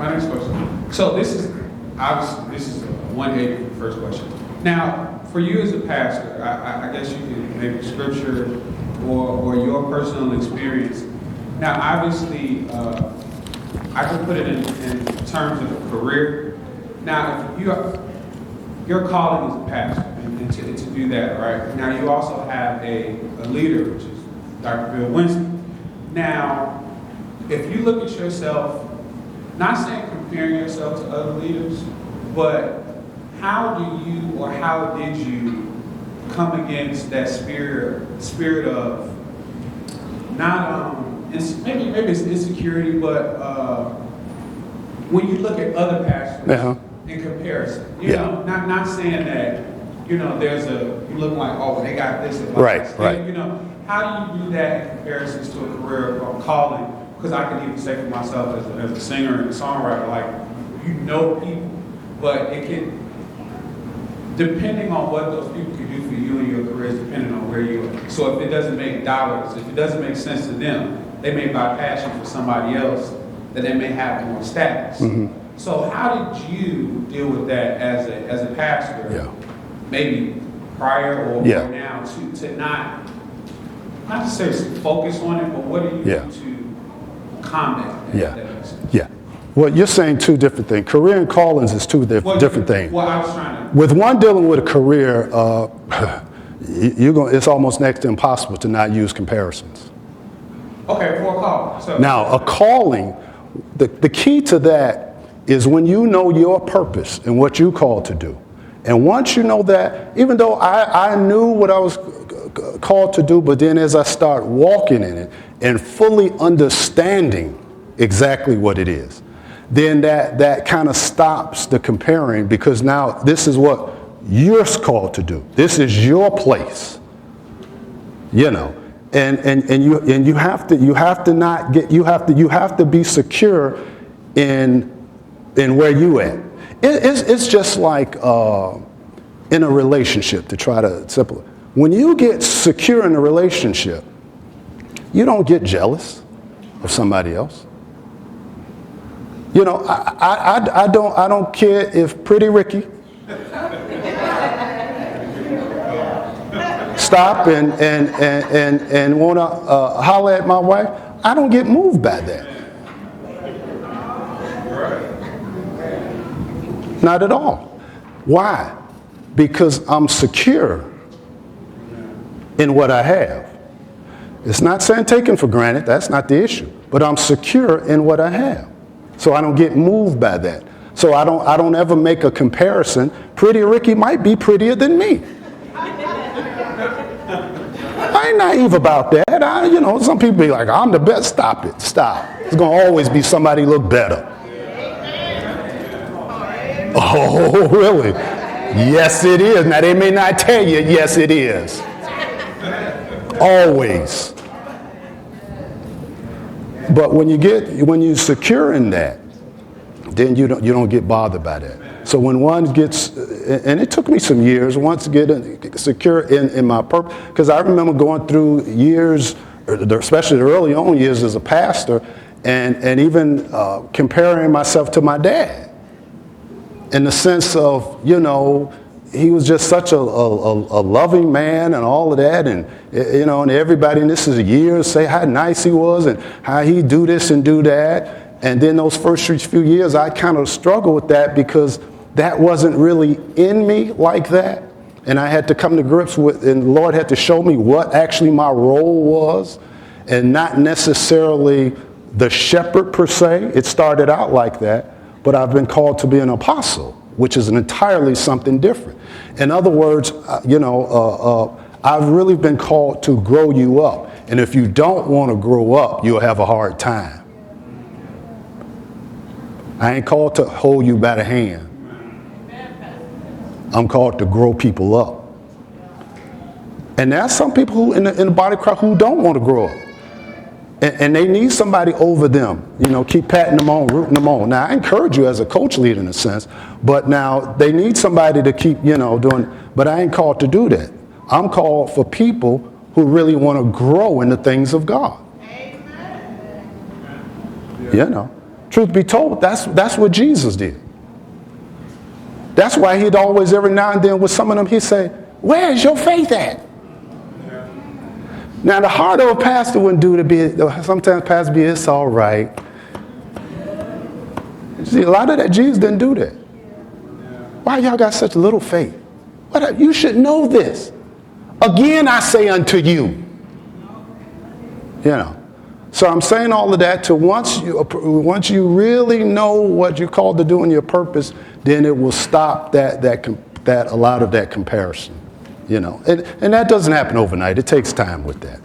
My next question. So this is obviously a 180 first question. Now, for you as a pastor, I guess you can maybe scripture or your personal experience. Now, obviously, I can put it in terms of a career. Now, if your calling is a pastor, and to do that, right? Now, you also have a leader, which is Dr. Bill Winston. Now, if you look at yourself, not saying comparing yourself to other leaders, but how do you or how did you come against that spirit of not maybe it's insecurity, but when you look at other pastors in comparison, you know, not saying that there's you look like, oh, they got this, right. How do you do that in comparisons to a career or calling? Because I can even say for myself as a singer and a songwriter, like, people, but it can, depending on what those people can do for you and your careers, depending on where you are. So if it doesn't make dollars, if it doesn't make sense to them, they may bypass you for somebody else that they may have more status. Mm-hmm. So how did you deal with that as a pastor, maybe prior or now, to not necessarily focus on it, but what do you do to combat that? Yeah. Well, you're saying two different things. Career and callings is two different things. Well, I was trying to... With one dealing with a career, it's almost next to impossible to not use comparisons. Okay, for a call. So, now, a calling, the key to that is when you know your purpose and what you called to do. And once you know that, even though I knew what I was called to do, but then as I start walking in it and fully understanding exactly what it is, then that kind of stops the comparing, because now this is what you're called to do. This is your place, and you have to be secure in where you at. It's just like in a relationship, to try to simplify. When you get secure in a relationship, you don't get jealous of somebody else. I don't care if Pretty Ricky stop and want to holler at my wife. I don't get moved by that. Not at all. Why? Because I'm secure in what I have. It's not saying taken for granted. That's not the issue. But I'm secure in what I have. So I don't get moved by that. So I don't ever make a comparison. Pretty Ricky might be prettier than me. I ain't naive about that. Some people be like, I'm the best. Stop it. Stop. There's going to always be somebody look better. Oh, really? Yes, it is. Now, they may not tell you, yes, it is. Always. But when you're secure in that, then you don't get bothered by that. So when one gets, and it took me some years, once to get secure in my purpose, because I remember going through years, especially the early on years as a pastor, and even comparing myself to my dad, in the sense of, he was just such a loving man and all of that, and and everybody, and this is years, say how nice he was and how he do this and do that. And then those first few years, I kind of struggled with that, because that wasn't really in me like that. And I had to come to grips with, and the Lord had to show me what actually my role was, and not necessarily the shepherd per se. It started out like that, but I've been called to be an apostle, which is entirely something different. In other words, I've really been called to grow you up. And if you don't want to grow up, you'll have a hard time. I ain't called to hold you by the hand. I'm called to grow people up. And there are some people who in the body of Christ who don't want to grow up. And they need somebody over them, keep patting them on, rooting them on. Now, I encourage you as a coach leader in a sense, but now they need somebody to keep, doing, but I ain't called to do that. I'm called for people who really want to grow in the things of God. Amen. Truth be told, that's what Jesus did. That's why he'd always, every now and then with some of them, he'd say, where's your faith at? Now, the heart of a pastor wouldn't do to be, sometimes pastor be, it's all right. See, a lot of that, Jesus didn't do that. Why y'all got such little faith? You should know this. Again, I say unto you. You know. So I'm saying all of that to once you really know what you're called to do in your purpose, then it will stop that a lot of that comparison. You know. And that doesn't happen overnight. It takes time with that.